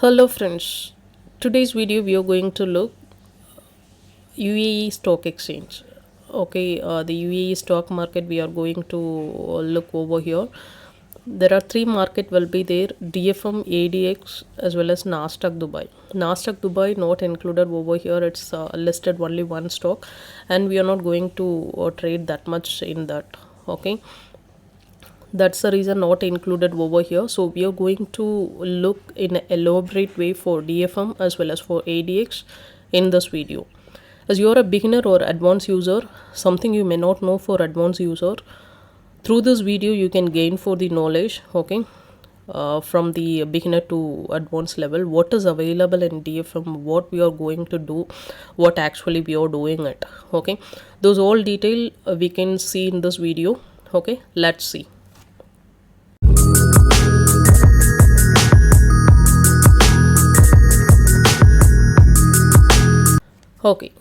Hello friends, today's video we are going to look UAE Stock Exchange. Okay, the UAE stock market we are going to look over here. There are three market will be there: DFM ADX as well as Nasdaq Dubai. Nasdaq Dubai not included over here. It's listed only one stock, and we are not going to trade that much in that. Okay, that's the reason not included over here. So we are going to look in an elaborate way for DFM as well as for ADX in this video. As you're a beginner or advanced user, something you may not know for advanced user, through this video you can gain for the knowledge. Okay, from the beginner to advanced level, what is available in DFM, what we are going to do, what actually we are doing it. Okay, those all detail we can see in this video. Okay, let's see. Okay,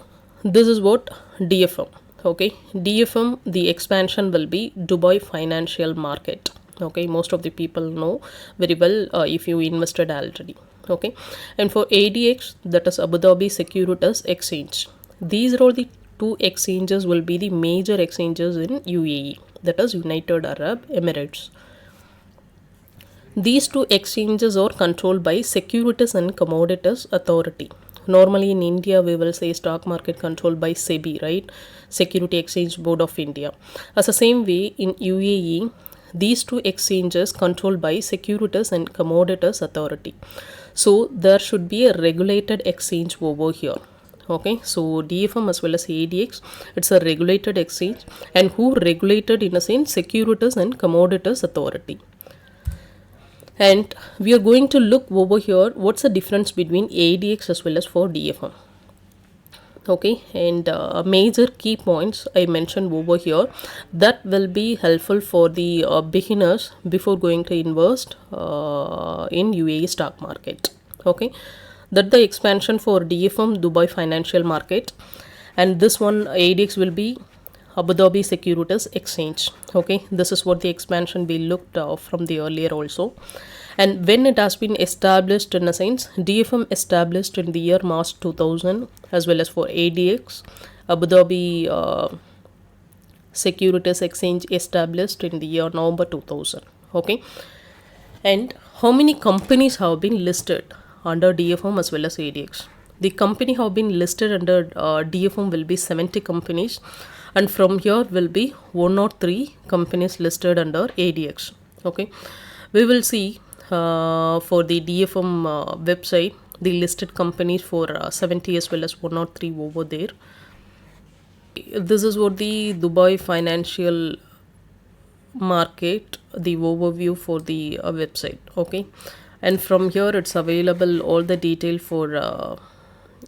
this is what DFM. Okay, DFM, the expansion will be Dubai Financial Market. Okay, most of the people know very well if you invested already. Okay, and for ADX, that is Abu Dhabi Securities Exchange. These are all the two exchanges will be the major exchanges in UAE, that is United Arab Emirates. These two exchanges are controlled by Securities and Commodities Authority. Normally in India, we will say stock market controlled by SEBI, right? Security Exchange Board of India. As the same way in UAE, these two exchanges controlled by Securities and Commodities Authority. So there should be a regulated exchange over here. Okay, so DFM as well as ADX, it's a regulated exchange, and who regulated in a sense Securities and Commodities Authority. And we are going to look over here what's the difference between ADX as well as for DFM. Okay, and major key points I mentioned over here that will be helpful for the beginners before going to invest in UAE stock market. Okay, that the expansion for DFM Dubai Financial Market, and this one ADX will be Abu Dhabi Securities Exchange. Okay, this is what the expansion we looked from the earlier also. And when it has been established in a sense, DFM established in the year March 2000 as well as for ADX, Abu Dhabi Securities Exchange established in the year November 2000. Okay, and how many companies have been listed under DFM as well as ADX? The company have been listed under DFM will be 70 companies, and from here will be 103 companies listed under ADX. Okay, we will see for the DFM website the listed companies for 70 as well as 103 over there. This is what the Dubai Financial Market, the overview for the website. Okay, and from here it's available all the detail for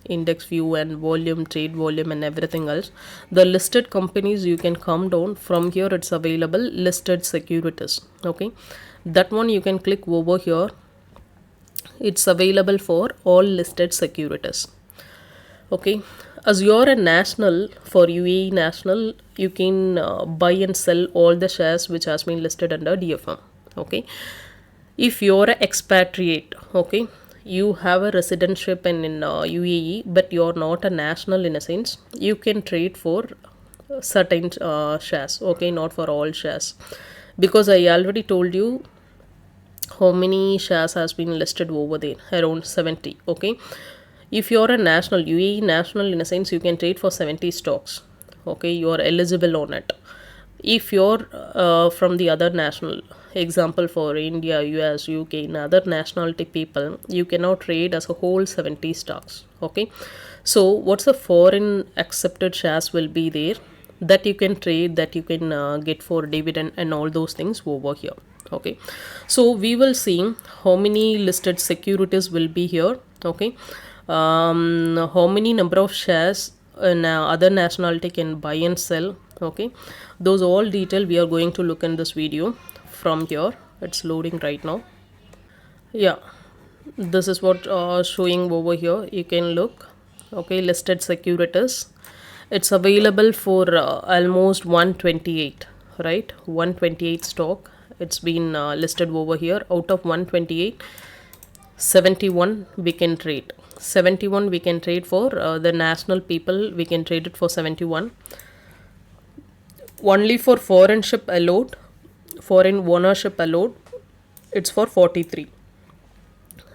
index view and volume, trade volume, and everything else. The listed companies you can come down from here, it's available listed securities. Okay, that one you can click over here. It's available for all listed securities. Okay, as you're a national for UAE national, you can buy and sell all the shares which has been listed under DFM. Okay, if you're an expatriate, okay, you have a residentship in UAE, but you're not a national in a sense, you can trade for certain shares. Okay, not for all shares, because I already told you how many shares has been listed over there, around 70. Okay, if you're a national UAE national in a sense, you can trade for 70 stocks. Okay, you are eligible on it. If you're from the other national, example for India, US, UK, and other nationality people, you cannot trade as a whole 70 stocks. Okay, so what's the foreign accepted shares will be there that you can trade, that you can get for dividend and all those things over here. Okay, so we will see how many listed securities will be here. Okay, how many number of shares in other nationality can buy and sell. Okay, those all detail we are going to look in this video. From here it's loading right now. Yeah, this is what showing over here. You can look. Okay, listed securities, it's available for almost 128, right? 128 stock, it's been listed over here. Out of 128, 71 we can trade. 71 we can trade for the national people, we can trade it for 71. Only for foreign ship allowed, foreign ownership allowed, it's for 43.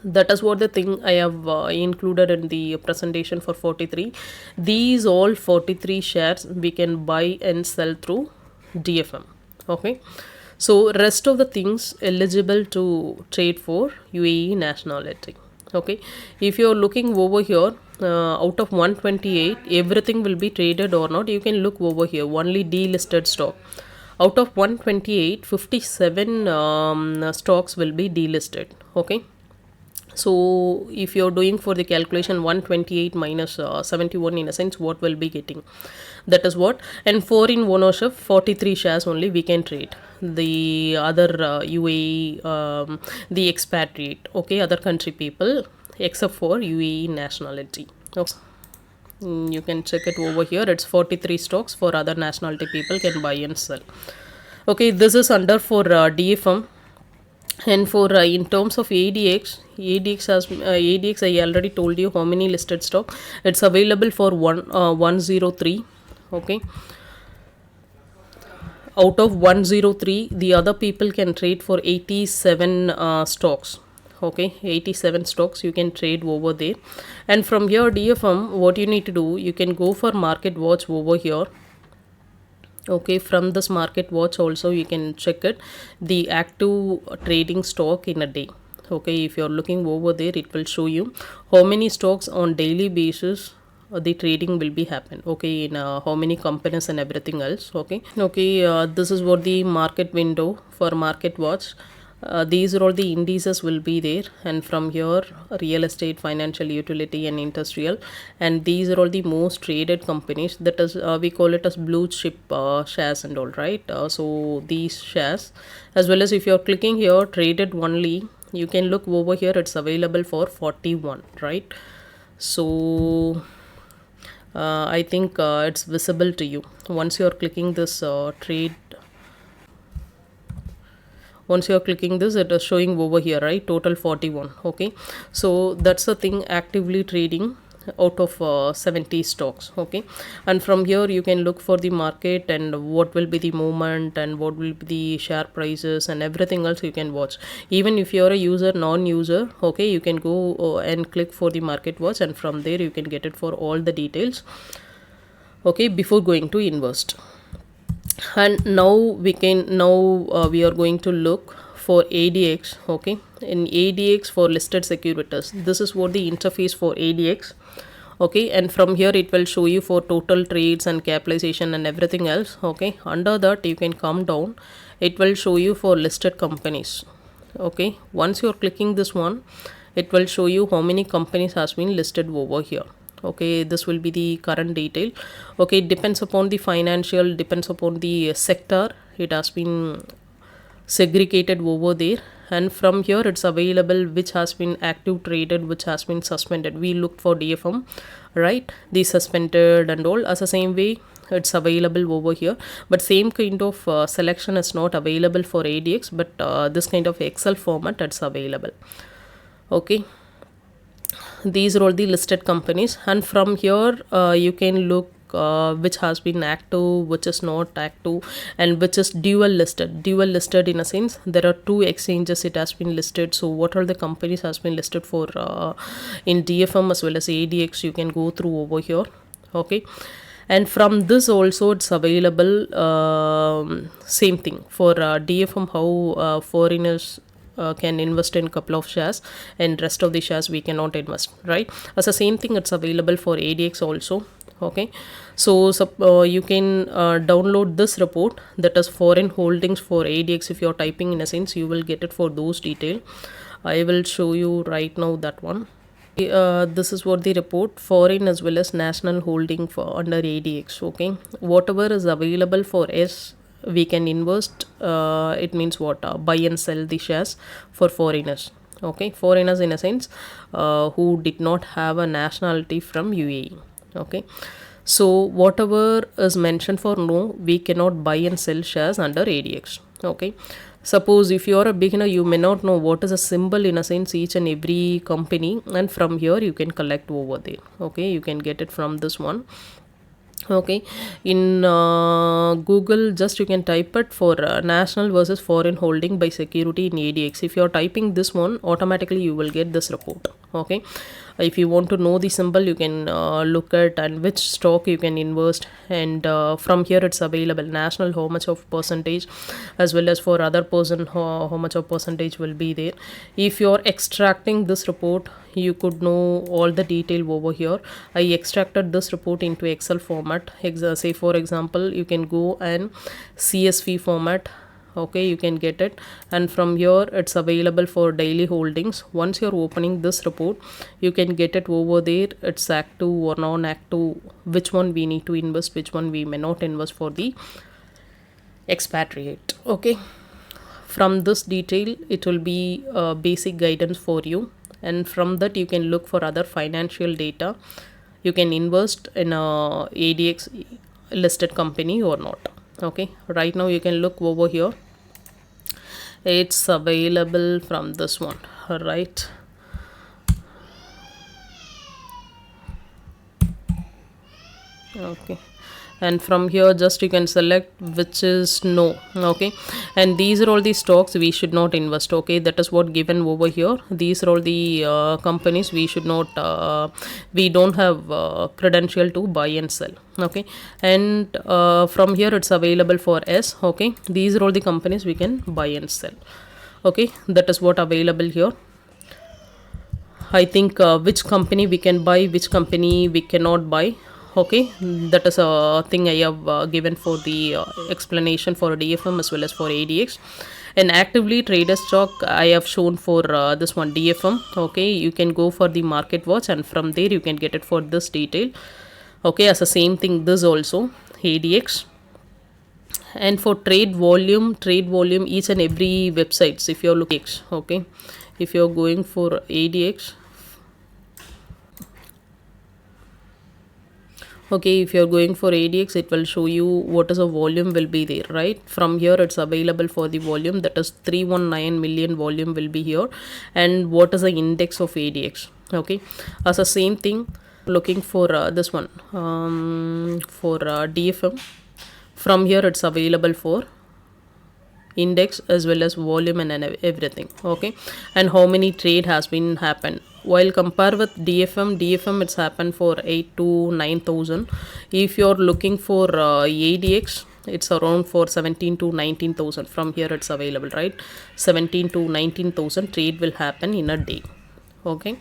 That is what the thing I have included in the presentation for 43. These all 43 shares we can buy and sell through DFM. Okay, so rest of the things eligible to trade for UAE nationality. Okay, if you're looking over here, out of 128 everything will be traded or not, you can look over here only delisted stock. Out of 128, 57 stocks will be delisted. Okay, so if you're doing for the calculation 128 minus 71, in a sense what will be getting, that is what. And foreign ownership 43 shares only we can trade. The other UAE, the expatriate, okay, other country people except for UAE nationality. Okay. You can check it over here, it's 43 stocks for other nationality people can buy and sell. Okay, this is under for DFM. And for in terms of ADX, ADX I already told you how many listed stock. It's available for 103. Okay, out of 103 the other people can trade for 87 stocks. Okay, 87 stocks you can trade over there. And from here DFM, what you need to do, you can go for market watch over here. Okay, from this market watch also you can check it, the active trading stock in a day. Okay, if you're looking over there it will show you how many stocks on daily basis the trading will be happen. Okay, in how many companies and everything else. Okay, this is what the market window for market watch. These are all the indices will be there, and from here real estate, financial, utility and industrial, and these are all the most traded companies. That is we call it as blue chip shares and all, right? So these shares, as well as if you're clicking here traded only, you can look over here, it's available for 41, right? So I think it's visible to you once you're clicking this trade. Once you're clicking this, it is showing over here, right? Total 41. Okay, so that's the thing, actively trading out of 70 stocks. Okay, and from here you can look for the market and what will be the movement and what will be the share prices and everything else you can watch. Even if you're a user, non-user, okay, you can go and click for the market watch, and from there you can get it for all the details, okay, before going to invest. And now we are going to look for ADX. Okay, in ADX for listed securities, this is what the interface for ADX. Okay, and from here it will show you for total trades and capitalization and everything else. Okay, under that you can come down, it will show you for listed companies. Okay, once you're clicking this one, it will show you how many companies has been listed over here. Okay, this will be the current detail. Okay, it depends upon the financial, depends upon the sector, it has been segregated over there. And from here it's available which has been active traded, which has been suspended. We looked for DFM, right, the suspended and all, as the same way it's available over here. But same kind of selection is not available for ADX, but this kind of Excel format it's available. Okay, these are all the listed companies, and from here you can look which has been active, which is not active, and which is dual listed in a sense there are two exchanges it has been listed. So what are the companies has been listed for in DFM as well as ADX, you can go through over here. Okay, and from this also it's available, same thing for DFM, how foreigners can invest in couple of shares and rest of the shares we cannot invest, right? As the same thing it's available for ADX also. Okay, so you can download this report, that is foreign holdings for ADX. If you're typing in a sense you will get it for those detail. I will show you right now that one. This is what the report, foreign as well as national holding for under ADX. Okay, whatever is available for S we can invest, it means what, buy and sell the shares for foreigners. Okay, foreigners in a sense who did not have a nationality from UAE. Okay, so whatever is mentioned for no, we cannot buy and sell shares under ADX. Okay, Suppose if you are a beginner, you may not know what is a symbol in a sense each and every company, and from here you can collect over there. Okay, you can get it from this one. Okay, in Google, just you can type it for national versus foreign holding by security in ADX. If you're typing this one, automatically you will get this report. Okay, if you want to know the symbol, you can look at and which stock you can invest, and from here it's available national how much of percentage, as well as for other person how much of percentage will be there. If you're extracting this report, you could know all the detail over here. I extracted this report into Excel format. Say for example, you can go and CSV format. Okay, you can get it, and from here it's available for daily holdings. Once you're opening this report, you can get it over there. It's active or non-active, which one we need to invest, which one we may not invest for the expatriate. Okay, from this detail it will be basic guidance for you, and from that you can look for other financial data. You can invest in a ADX listed company or not. Okay, right now you can look over here, it's available from this one, right? Okay, and from here just you can select which is no. Okay, and these are all the stocks we should not invest. Okay, that is what given over here. These are all the companies we should not we don't have credential to buy and sell. Okay, and from here it's available for S. Okay, these are all the companies we can buy and sell. Okay, that is what available here. I think which company we can buy, which company we cannot buy. Okay, that is a thing I have given for the explanation for DFM as well as for ADX. And actively traded stock I have shown for this one DFM. Okay, you can go for the market watch, and from there you can get it for this detail. Okay, as the same thing this also ADX. And for trade volume, each and every websites, if you're looking, okay, if you're going for ADX, okay, if you're going for ADX, it will show you what is a volume will be there, right? From here it's available for the volume, that is 319 million volume will be here, and what is the index of ADX. Okay, as the same thing, looking for this one for DFM. From here it's available for index as well as volume and everything. Okay, and how many trade has been happened. While compare with DFM it's happened for 8 to 9,000. If you're looking for ADX, it's around for 17 to 19,000. From here it's available, right? 17 to 19,000 trade will happen in a day. Okay,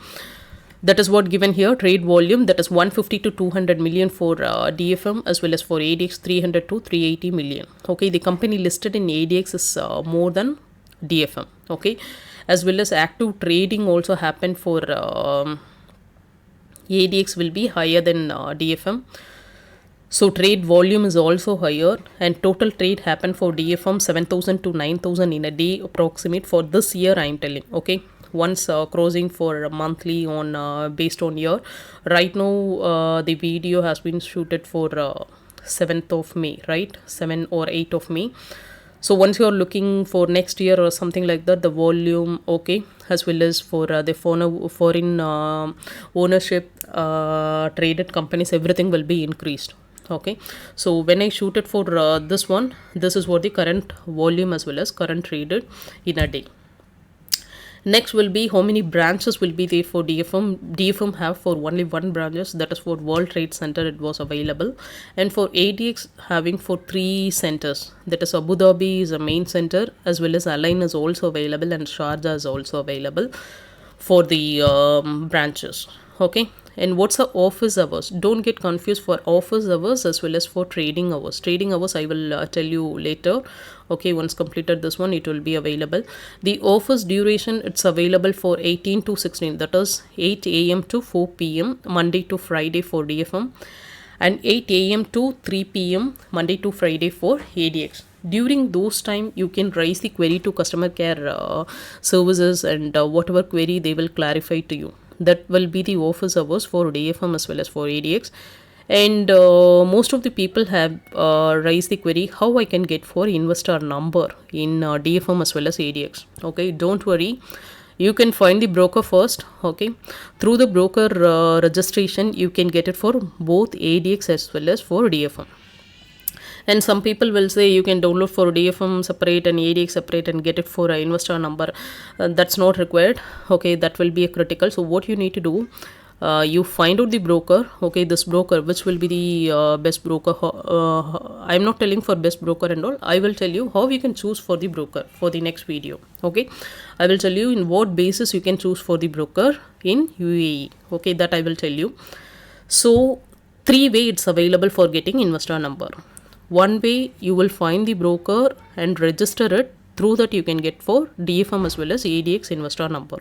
that is what given here. Trade volume, that is 150 to 200 million for DFM, as well as for ADX 300 to 380 million. Okay, the company listed in ADX is more than DFM. Okay, as well as active trading also happened for ADX will be higher than DFM. So trade volume is also higher, and total trade happened for DFM 7,000 to 9,000 in a day approximate for this year, I am telling. Okay, once crossing for monthly on based on year. Right now the video has been shooted for 7th of May, right? 7 or 8th of May. So once you are looking for next year or something like that, the volume, okay, as well as for the foreign ownership traded companies, everything will be increased. Okay, so when I shoot it for this one, this is what the current volume as well as current traded in a day. Next will be how many branches will be there for DFM. DFM have for only one branches, that is for World Trade Center it was available, and for ADX having for 3 centers, that is Abu Dhabi is a main center, as well as Align is also available, and Sharjah is also available for the branches. Okay, and what's the office hours? Don't get confused for office hours as well as for trading hours. Trading hours I will tell you later. Okay, once completed this one, it will be available. The office duration, it's available for 18 to 16, that is 8 a.m. to 4 p.m. Monday to Friday for DFM, and 8 a.m. to 3 p.m. Monday to Friday for ADX. During those time, you can raise the query to customer care services, and whatever query they will clarify to you. That will be the office hours for DFM as well as for ADX. And most of the people have raised the query how I can get for investor number in DFM as well as ADX. Okay, don't worry, you can find the broker first. Okay, through the broker registration you can get it for both ADX as well as for DFM. And some people will say you can download for DFM separate and ADX separate and get it for an investor number. That's not required. Okay, that will be a critical. So what you need to do, you find out the broker. Okay, this broker, which will be the best broker. I'm not telling for best broker and all. I will tell you how you can choose for the broker for the next video. Okay, I will tell you in what basis you can choose for the broker in UAE. Okay, that I will tell you. So 3 ways it's available for getting investor number. One way, you will find the broker and register it. Through that you can get for DFM as well as ADX investor number.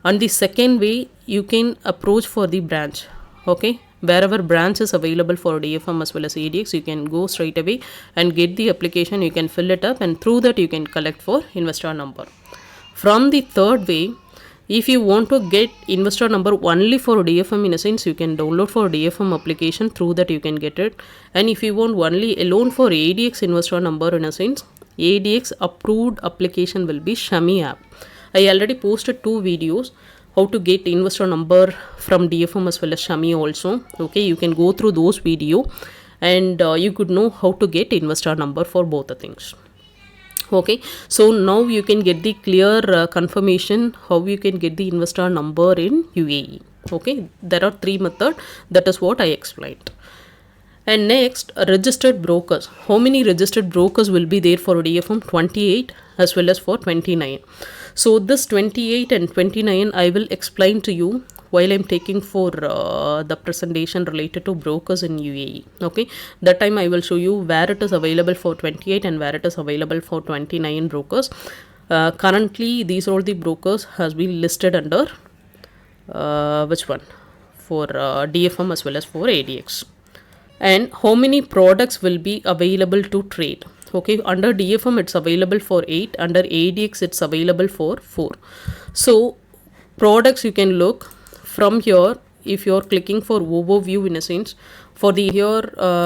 And the second way, you can approach for the branch. Okay, wherever branch is available for DFM as well as ADX, you can go straight away and get the application. You can fill it up, and through that you can collect for investor number. From the third way, if you want to get investor number only for DFM, in a sense, you can download for DFM application. Through that you can get it. And if you want only alone for ADX investor number, in a sense, ADX approved application will be Shami app. I already posted 2 videos how to get investor number from DFM as well as Shami also. Okay, you can go through those video and you could know how to get investor number for both the things. Okay, so now you can get the clear confirmation how you can get the investor number in UAE. Okay, there are 3 methods. That is what I explained. And next, registered brokers. How many registered brokers will be there for DFM? 28 as well as for 29. So this 28 and 29 I will explain to you while I'm taking for the presentation related to brokers in UAE. Okay, that time I will show you where it is available for 28 and where it is available for 29 brokers. Currently these all the brokers has been listed under which one? For DFM as well as for ADX. And how many products will be available to trade? Okay, under DFM it's available for 8, under ADX it's available for 4. So products you can look from here. If you're clicking for overview, in a sense, for the here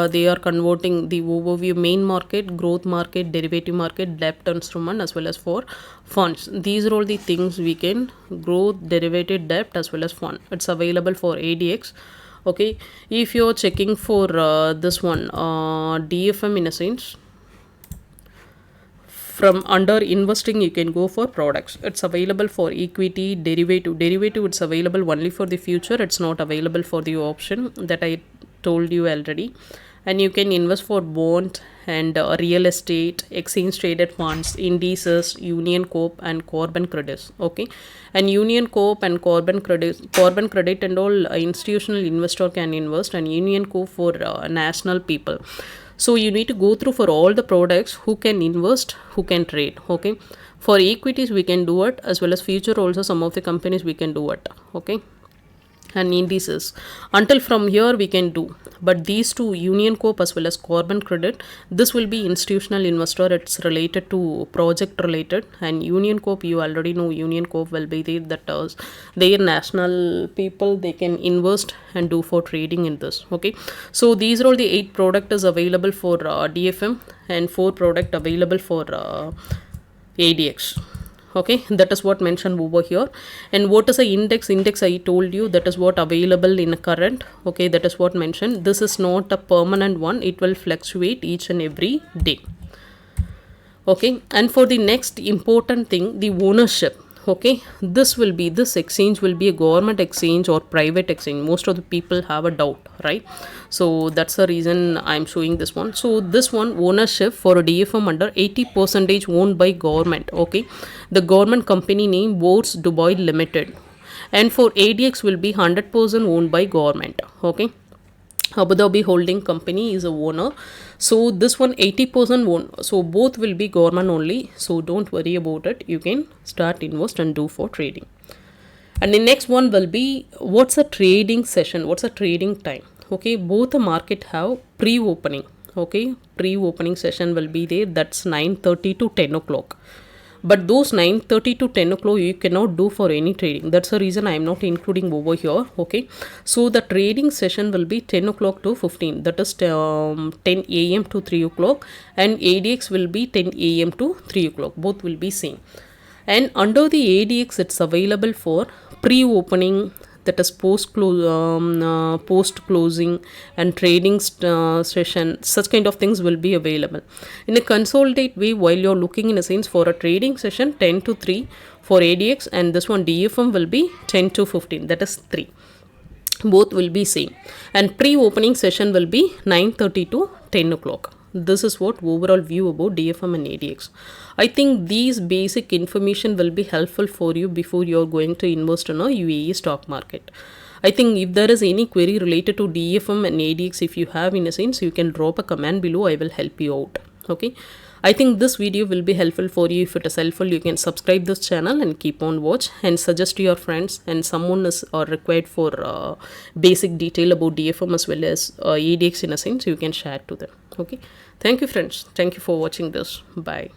they are converting the overview main market, growth market, derivative market, debt instrument as well as for funds. These are all the things we can growth, derivative, debt as well as fund. It's available for ADX. Okay, if you're checking for this one DFM, in a sense, from under investing you can go for products. It's available for equity, derivative it's available only for the future. It's not available for the option that I told you already. And you can invest for bond and real estate, exchange traded funds, indices, union corp and carbon credits. Okay, and union corp and carbon credit and all institutional investor can invest, and union corp for national people. So you need to go through for all the products who can invest, who can trade. Okay, for equities we can do it, as well as future also some of the companies we can do it. Okay, and indices until from here we can do, but these two, union corp as well as carbon credit, this will be institutional investor. It's related to project related, and union corp, you already know union corp will be there, that their national people they can invest and do for trading in this. Okay, so these are all the 8 product is available for DFM and 4 product available for ADX. Okay, that is what mentioned over here. And what is a index? Index I told you, that is what available in a current. Okay, that is what mentioned. This is not a permanent one, it will fluctuate each and every day. Okay, and for the next important thing, the ownership. Okay, this exchange will be a government exchange or private exchange. Most of the people have a doubt, right? So that's the reason I'm showing this one. So this one, ownership for a DFM under 80% owned by government. Okay, the government company name Bourse Dubai Limited, and for ADX will be 100% owned by government. Okay, Abu Dhabi holding company is a owner. So this one 80% own. So both will be government only. So don't worry about it. You can start invest and do for trading. And the next one will be, what's a trading session? What's a trading time? Okay, both the market have pre-opening. Okay, pre-opening session will be there. That's 9:30 to 10 o'clock. but those 9:30 to 10 o'clock you cannot do for any trading. That's the reason I am not including over here. Okay, so the trading session will be 10 o'clock to 15, that is 10 a.m. to 3 o'clock, and ADX will be 10 a.m. to 3 o'clock, both will be same. And under the ADX it's available for pre-opening, that is post closing and trading session. Such kind of things will be available in a consolidate way. While you're looking in a sense for a trading session 10 to 3 for ADX, and this one DFM will be 10 to 15, that is 3, both will be same. And pre-opening session will be 9:30 to 10 o'clock. This is what overall view about DFM and ADX. I think these basic information will be helpful for you before you're going to invest in a UAE stock market. I think if there is any query related to DFM and ADX, if you have in a sense, you can drop a comment below. I will help you out. Okay. I think this video will be helpful for you. If it is helpful, you can subscribe this channel and keep on watch, and suggest to your friends, and someone is required for basic detail about DFM as well as ADX in a sense, you can share to them. Okay. Thank you friends. Thank you for watching this. Bye.